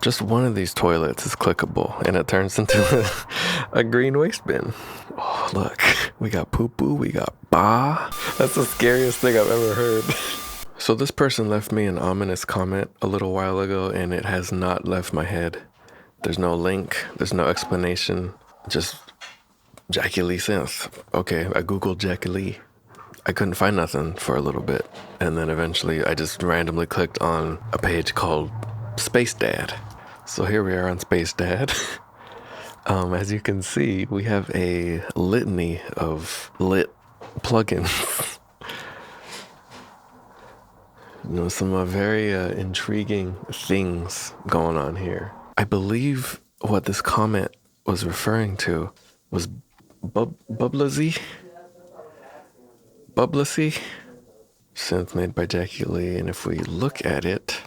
Just one of these toilets is clickable, and it turns into a green waste bin. Oh, look. We got poo-poo, we got ba. That's the scariest thing I've ever heard. So this person left me an ominous comment a little while ago, and it has not left my head. There's no link, there's no explanation, just Jackie Lee synth. Okay, I googled Jackie Lee. I couldn't find nothing for a little bit, and then eventually I just randomly clicked on a page called Space Dad. So here we are on Space Dad. As you can see, we have a litany of lit plugins. Some very intriguing things going on here. I believe what this comment was referring to was Bubbasy? Bubbasy? Synth made by Jackie Lee, and if we look at it,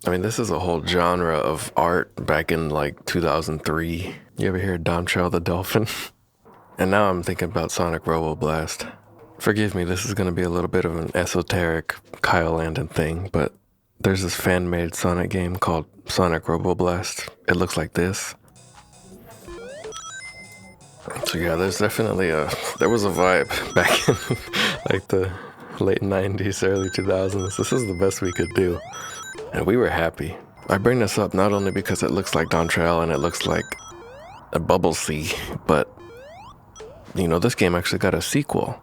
this is a whole genre of art back in like 2003. You ever hear Don Trail the Dolphin? And now I'm thinking about Sonic Robo Blast. Forgive me, this is going to be a little bit of an esoteric Kyle Landon thing, but there's this fan-made Sonic game called Sonic Robo Blast. It looks like this. So yeah, there's definitely there was a vibe back in like the late 90s, early 2000s. This is the best we could do. And we were happy. I bring this up not only because it looks like Don Trail and it looks like a Bubble Sea, but, this game actually got a sequel.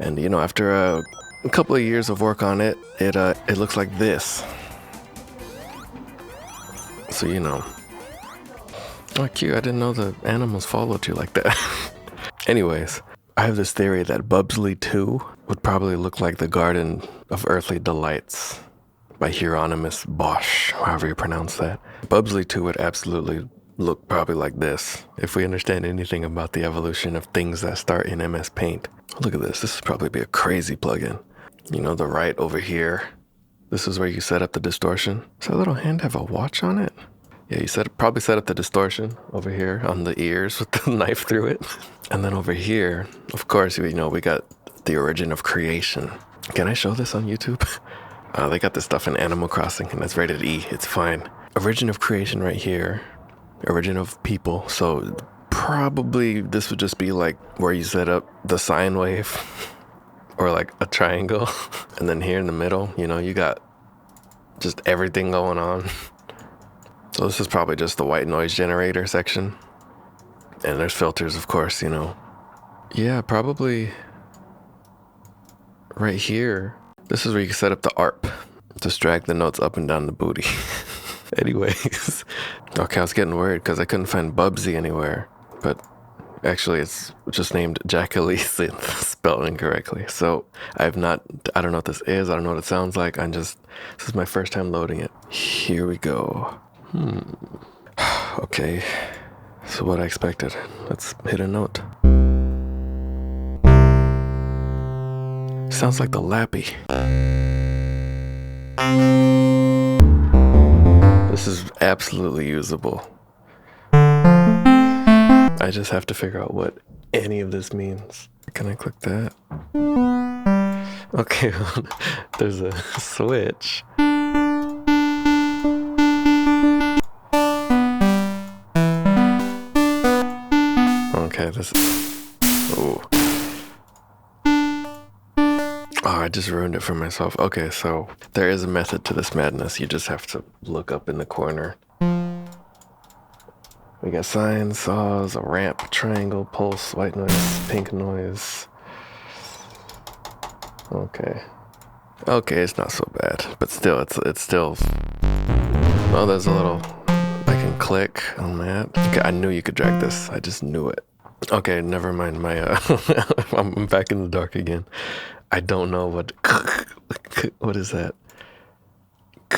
And, after a couple of years of work on it, it looks like this. So, Oh, cute. I didn't know the animals followed you like that. Anyways, I have this theory that Bubsley 2 would probably look like the Garden of Earthly Delights by Hieronymus Bosch, however you pronounce that. Bubsley 2 would absolutely look probably like this, if we understand anything about the evolution of things that start in MS Paint. Look at this. This would probably be a crazy plugin. The right over here. This is where you set up the distortion. Does that little hand have a watch on it? Yeah, you probably set up the distortion over here on the ears with the knife through it. And then over here, of course, we got the origin of creation. Can I show this on YouTube? They got this stuff in Animal Crossing, and it's rated E. It's fine. Origin of creation right here. Origin of people. So probably this would just be like where you set up the sine wave or like a triangle. And then here in the middle, you got just everything going on. So this is probably just the white noise generator section. And there's filters, of course, Yeah, probably right here. This is where you can set up the ARP. Just drag the notes up and down the booty. Anyways. Okay, I was getting worried because I couldn't find Bubsy anywhere. But actually, it's just named Jackie Lee synth, spelled incorrectly. So I don't know what this is. I don't know what it sounds like. This is my first time loading it. Here we go. Okay, so what I expected. Let's hit a note. Sounds like the Lappy. This is absolutely usable. I just have to figure out what any of this means. Can I click that? Okay, there's a switch. Okay, I just ruined it for myself. Okay, so there is a method to this madness. You just have to look up in the corner. We got sines, saws, a ramp, triangle, pulse, white noise, pink noise. Okay, it's not so bad, but still, it's still. Oh, there's a little. I can click on that. Okay, I knew you could drag this. I just knew it. Okay, never mind. I'm back in the dark again. I don't know what is that? I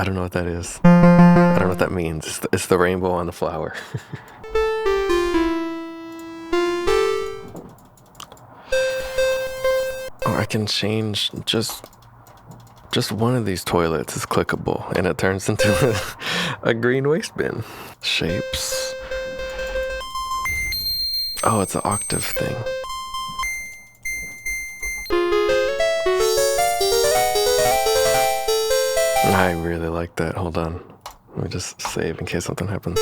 don't know what that is. I don't know what that means. It's the rainbow on the flower. Or I can change just one of these toilets is clickable, and it turns into a green waste bin. Shapes. Oh, it's an octave thing. I really like that. Hold on. Let me just save in case something happens.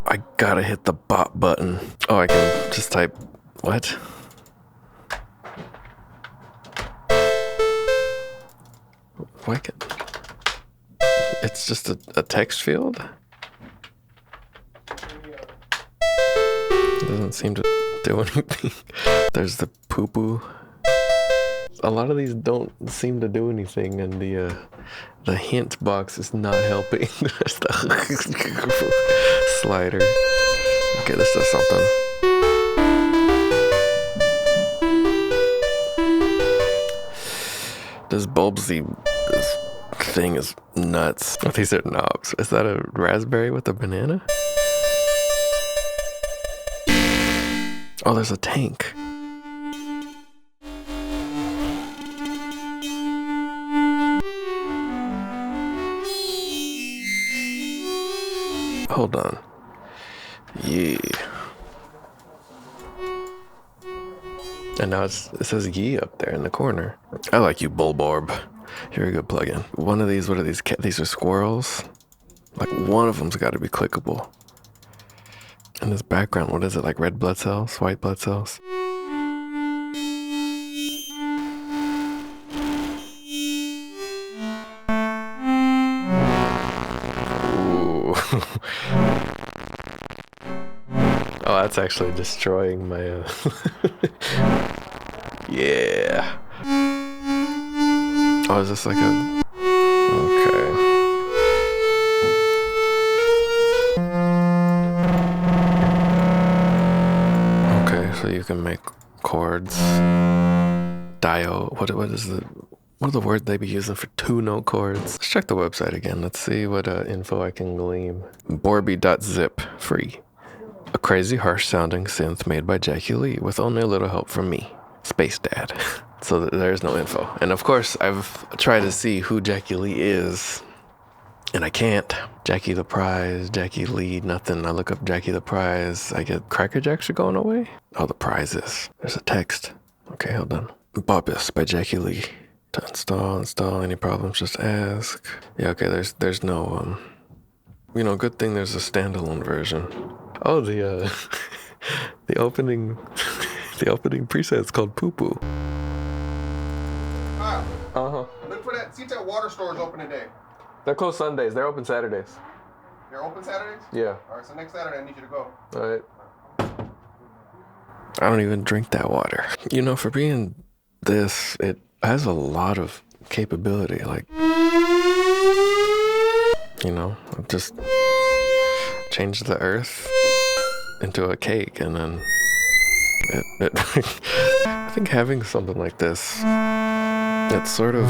I gotta hit the bot button. Oh, I can just type, what? Why can, it's just a text field? It doesn't seem to do anything. There's the poo-poo. A lot of these don't seem to do anything, and the hint box is not helping. There's the slider. Okay, this does something. This this thing is nuts. Oh, these are knobs. Is that a raspberry with a banana? Oh, there's a tank. Hold on. Yeah. And now it says "ye" up there in the corner. I like you, Bulborb. You're a good plugin. One of these, what are these? These are squirrels. Like one of them's got to be clickable. And this background, what is it? Like red blood cells, white blood cells? Ooh. Oh, that's actually destroying my. Yeah. Oh, is this like a? Okay. Okay, so you can make chords. Dio. What are the words they be using for 2-note chords? Let's check the website again. Let's see what info I can glean. Borby.zip free. A crazy harsh sounding synth made by Jackie Lee with only a little help from me, Space Dad. So there's no info. And of course, I've tried to see who Jackie Lee is, and I can't. Jackie the Prize, Jackie Lee, nothing. I look up Jackie the Prize. I get Cracker Jacks are going away. Oh, the prizes. There's a text. Okay, hold on. Bubbas by Jackie Lee. To install. Any problems, just ask. Yeah, okay, there's no, good thing there's a standalone version. Oh, the opening, the opening preset's called Poo Poo. Kyle, look for that. See if that water store is open today. They're closed Sundays. They're open Saturdays. They're open Saturdays? Yeah. All right, so next Saturday I need you to go. All right. I don't even drink that water. For being this, it has a lot of capability. Like, just change the earth into a cake, and then I think having something like this, it's sort of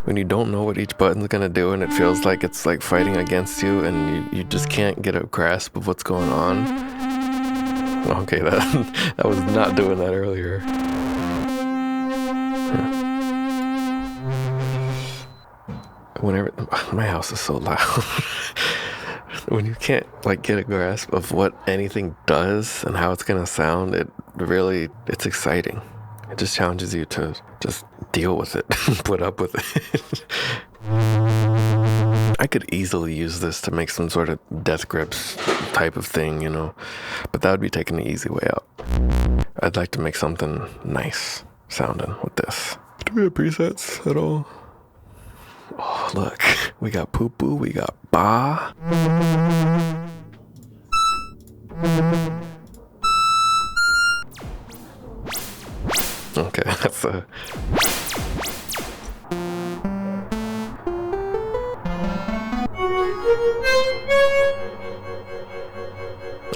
when you don't know what each button's gonna do, and it feels like it's like fighting against you, and you just can't get a grasp of what's going on. Okay, that was not doing that earlier. Yeah. Whenever my house is so loud. When you can't get a grasp of what anything does and how it's gonna sound, it's exciting. It just challenges you to just deal with it, put up with it. I could easily use this to make some sort of death grips type of thing, but that would be taking the easy way out. I'd like to make something nice sounding with this. Do we have presets at all? Oh, look, we got Poo Poo, we got Ba. Okay, that's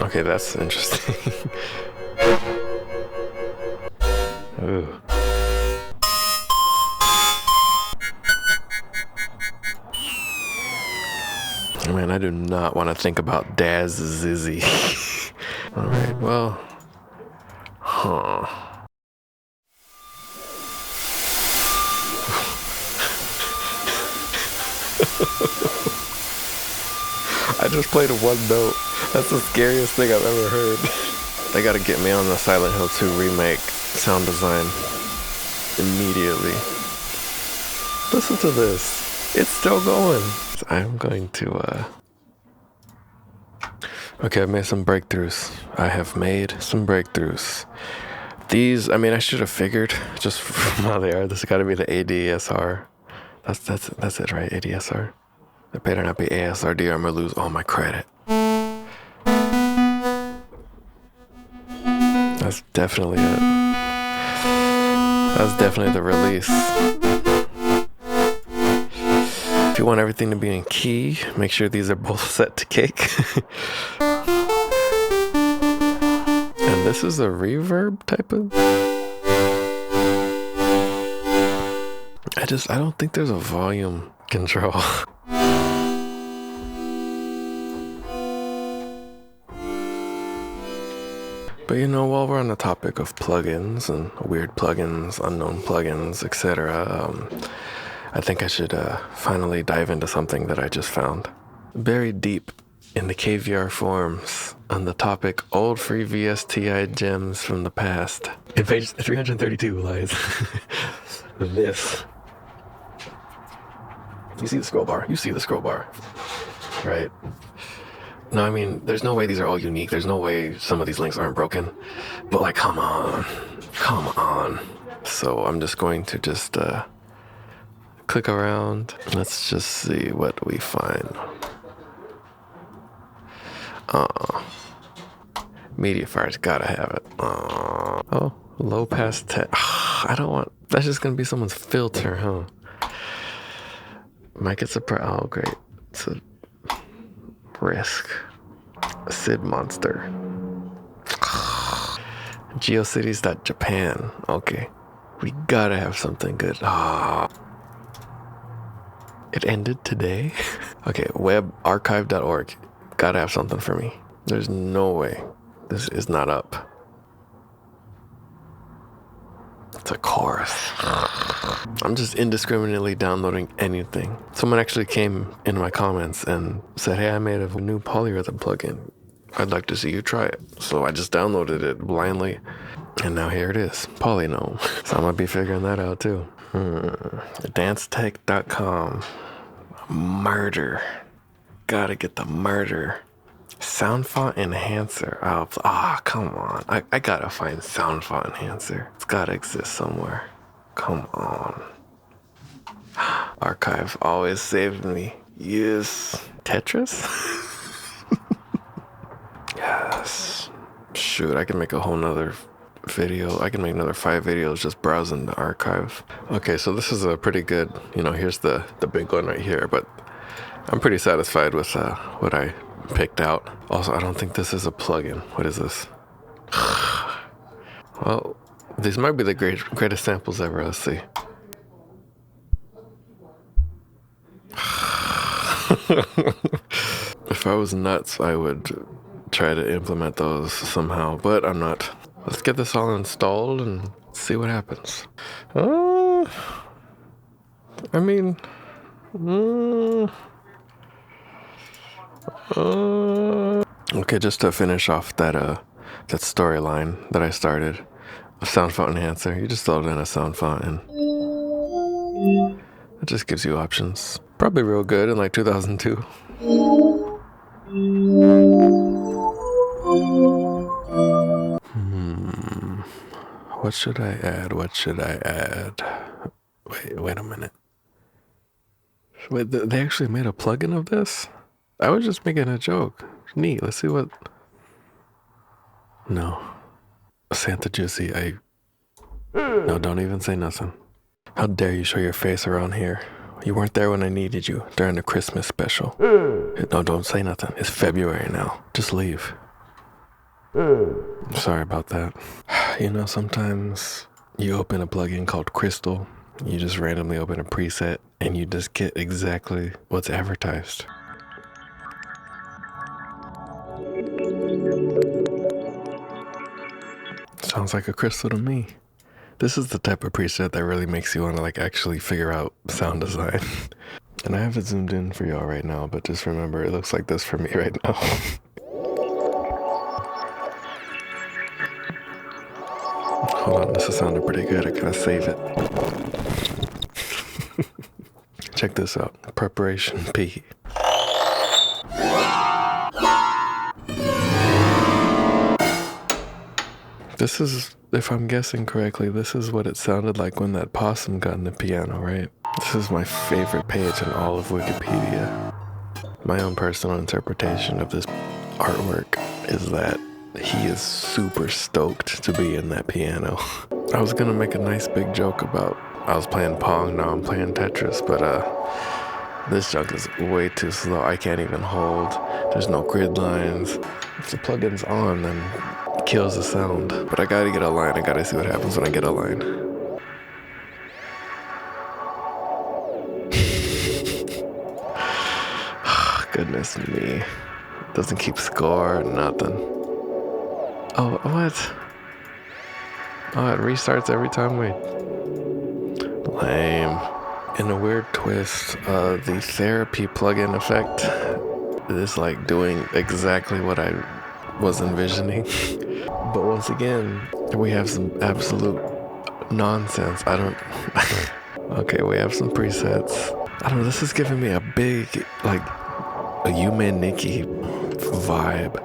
okay, that's interesting. Ooh. Man, I do not want to think about Daz Zizzy. All right, well, I just played a one note. That's the scariest thing I've ever heard. They gotta get me on the Silent Hill 2 remake sound design immediately. Listen to this. It's still going. I'm going to, okay, I've made some breakthroughs. I have made some breakthroughs. These, I mean, I should have figured just from how they are. This has got to be the ADSR. That's it, right? ADSR. It better not be ASRD or I'm gonna lose all my credit. That's definitely it. That's definitely the release. If you want everything to be in key, make sure these are both set to cake. And this is a reverb type of... I don't think there's a volume control. But you know, while we're on the topic of plugins and weird plugins, unknown plugins, etc., I think I should finally dive into something that I just found. Buried deep in the KVR forums on the topic old free VSTI gems from the past. In page 332 lies this. You see the scroll bar? You see the scroll bar, right? No, I mean, there's no way these are all unique. There's no way some of these links aren't broken. But like, come on. Come on. So I'm just going to just click around. Let's just see what we find. Mediafire's gotta have it. Oh, low pass tech. I don't want... That's just gonna be someone's filter, huh? Might get surprised. Oh, great. It's a risk. A Sid monster. GeoCities.Japan. Okay. We gotta have something good. It ended today? Okay, webarchive.org. Gotta have something for me. There's no way this is not up. It's a chorus. I'm just indiscriminately downloading anything. Someone actually came in my comments and said, hey, I made a new polyrhythm plugin. I'd like to see you try it. So I just downloaded it blindly. And now here it is, Polynome. So I'm gonna be figuring that out too. Dancetech.com. Murder. Gotta get the murder. Sound font enhancer. Come on. I gotta find sound font enhancer. It's gotta exist somewhere. Come on. Archive always saved me. Yes. Tetris? Yes. Shoot, I can make a whole nother video. I can make another 5 videos just browsing the archive. Okay, so this is a pretty good, here's the big one right here, but I'm pretty satisfied with what I picked out. Also, I don't think this is a plugin. What is this? Well, these might be the greatest samples ever. Let's see. If I was nuts, I would try to implement those somehow, but I'm not. Let's get this all installed and see what happens. I mean, okay, just to finish off that storyline that I started, a sound font enhancer. You just load in a sound font and it just gives you options. Probably real good in like 2002. What should I add? What should I add? Wait a minute. Wait, they actually made a plugin of this? I was just making a joke. Neat. Let's see what... No. Santa Jussi, No, don't even say nothing. How dare you show your face around here? You weren't there when I needed you during the Christmas special. No, don't say nothing. It's February now. Just leave. Sorry about that. Sometimes you open a plugin called Crystal. You just randomly open a preset and you just get exactly what's advertised. Sounds like a crystal to me. This is the type of preset that really makes you want to actually figure out sound design. And I have it zoomed in for y'all right now, but just remember it looks like this for me right now. Hold on, this is sounding pretty good. I gotta save it. Check this out. Preparation P. This is, if I'm guessing correctly, this is what it sounded like when that possum got in the piano, right? This is my favorite page in all of Wikipedia. My own personal interpretation of this artwork is that he is super stoked to be in that piano. I was gonna make a nice big joke about I was playing Pong, now I'm playing Tetris, but this junk is way too slow. I can't even hold. There's no grid lines. If the plugin's on, then it kills the sound. But I gotta get a line. I gotta see what happens when I get a line. Goodness me. Doesn't keep score, nothing. Oh, what? Oh, it restarts every time we... Lame. In a weird twist, the therapy plugin effect is like doing exactly what I was envisioning. But once again, we have some absolute nonsense. I don't... Okay, we have some presets. I don't know, this is giving me a big, like, a Yume Nikki vibe.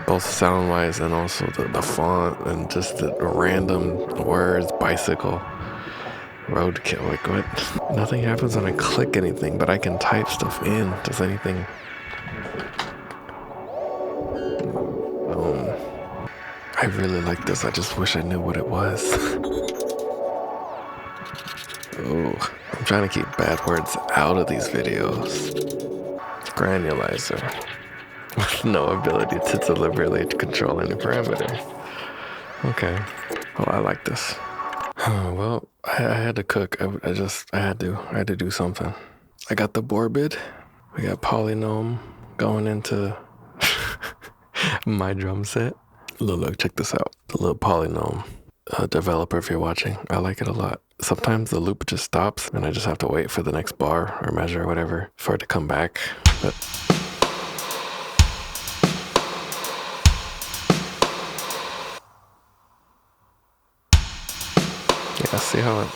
Both sound-wise and also the font and just the random words, bicycle. Roadkill, like what? Nothing happens when I click anything, but I can type stuff in. Does anything... I really like this. I just wish I knew what it was. Oh, I'm trying to keep bad words out of these videos. Granulizer. With no ability to deliberately control any parameter. Okay. Oh, I like this. Well, I had to cook. I had to do something. I got the Borbid. We got Polynome going into my drum set. Look, check this out. The little Polynome developer, if you're watching, I like it a lot. Sometimes the loop just stops and I just have to wait for the next bar or measure or whatever for it to come back. But yeah, see how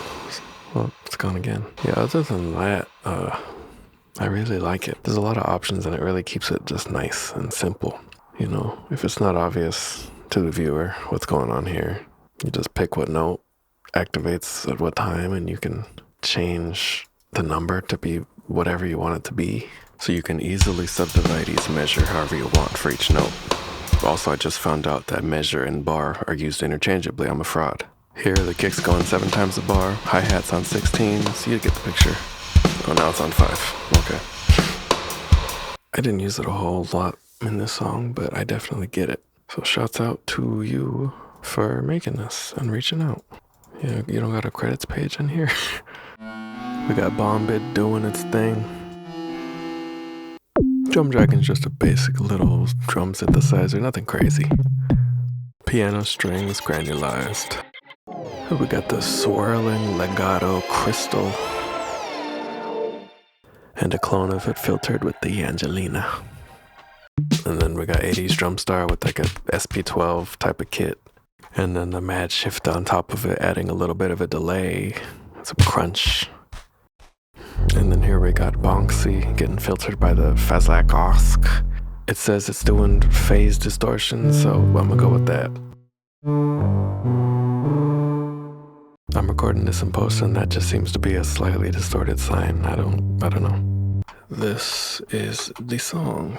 it's gone again. Yeah, other than that, I really like it. There's a lot of options and it really keeps it just nice and simple. You know, if it's not obvious to the viewer what's going on here, you just pick what note activates at what time and you can change the number to be whatever you want it to be. So you can easily subdivide each measure however you want for each note. Also, I just found out that measure and bar are used interchangeably. I'm a fraud. Here, the kick's going 7 times the bar, hi-hat's on 16, so you get the picture. Oh, now it's on 5. Okay. I didn't use it a whole lot in this song, but I definitely get it. So shouts out to you for making this and reaching out. Yeah, you don't got a credits page in here? We got Bombit doing its thing. Drum Dragon's just a basic little drum synthesizer, nothing crazy. Piano strings granulized. We got the swirling legato crystal. And a clone of it filtered with the Angelina. And then we got 80s Drumstar with like a SP12 type of kit. And then the mad shift on top of it, adding a little bit of a delay. Some crunch. And then here we got Bonksy getting filtered by the Fazlakosk. It says it's doing phase distortion, so I'm gonna go with that. I'm recording this in post and that just seems to be a slightly distorted sign. I don't know. This is the song.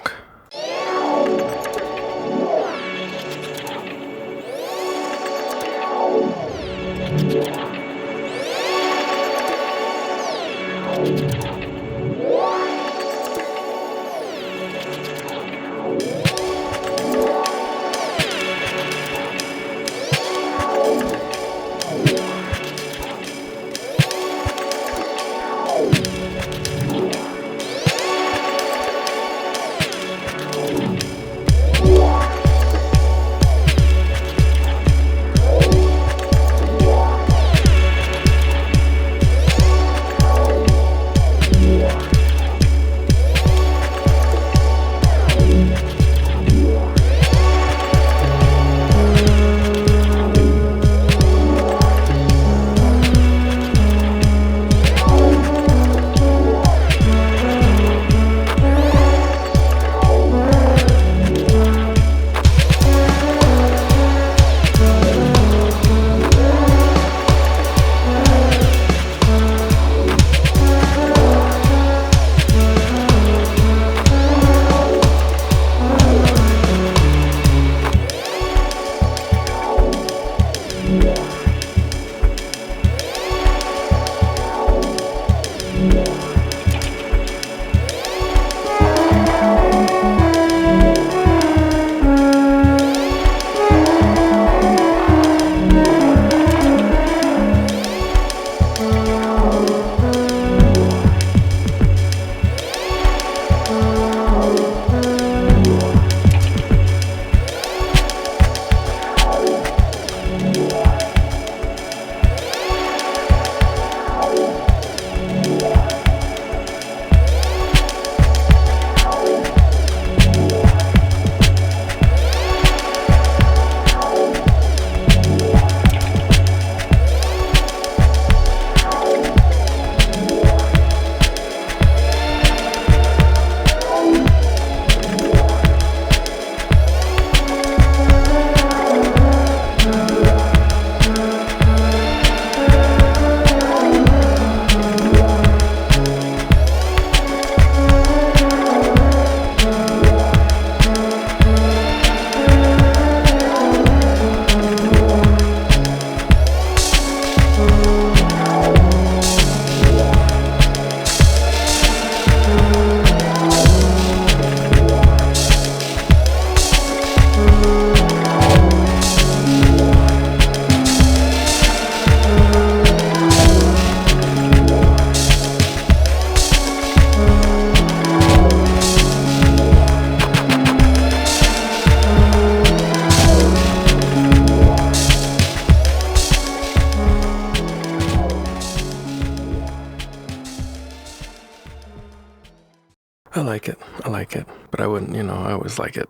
I like it. I like it. But I wouldn't, I always like it.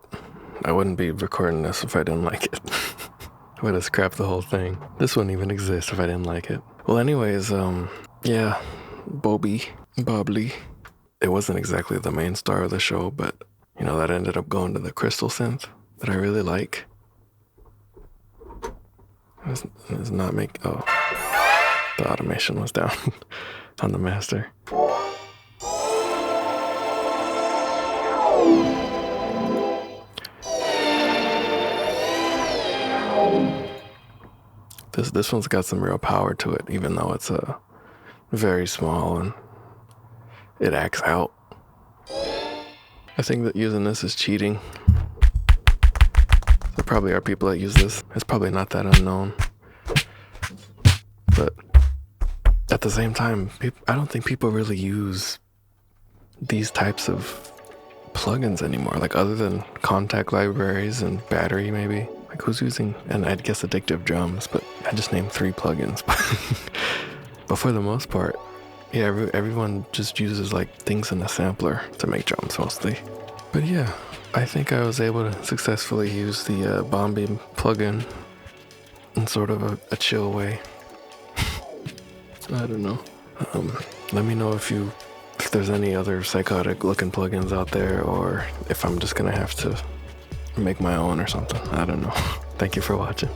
I wouldn't be recording this if I didn't like it. I would have scrapped the whole thing. This wouldn't even exist if I didn't like it. Well, anyways, yeah, Bobbly. It wasn't exactly the main star of the show, but, that ended up going to the crystal synth that I really like. It's not oh, the automation was down on the master. This one's got some real power to it, even though it's very small and it acts out. I think that using this is cheating. There probably are people that use this. It's probably not that unknown. But at the same time, I don't think people really use these types of plugins anymore, like other than contact libraries and battery maybe. Like who's using, and I'd guess addictive drums, but I just named 3 plugins. But for the most part, yeah, everyone just uses like things in a sampler to make drums mostly. But yeah, I think I was able to successfully use the Bombay plugin in sort of a chill way. I don't know. Let me know if there's any other psychotic looking plugins out there, or if I'm just gonna have to make my own or something. I don't know. Thank you for watching.